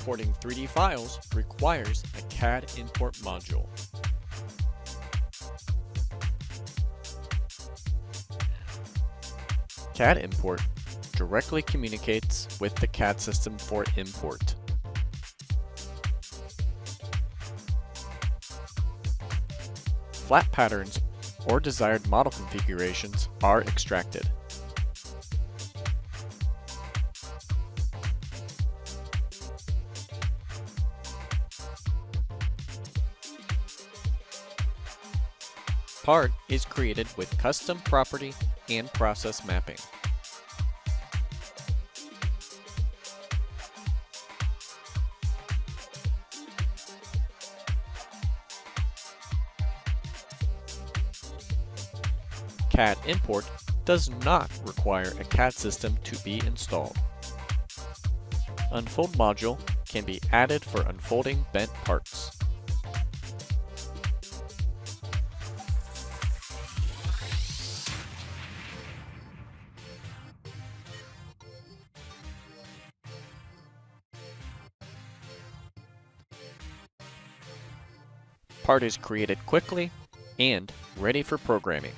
importing 3D files requires a CAD import module. CADimport directly communicates with the CAD system for import. Flat patterns or desired model configurations are extracted. Part is created with custom property and process mapping. CADimport does not require a CAD system to be installed. Unfold module can be added for unfolding bent parts. Part is created quickly and ready for programming.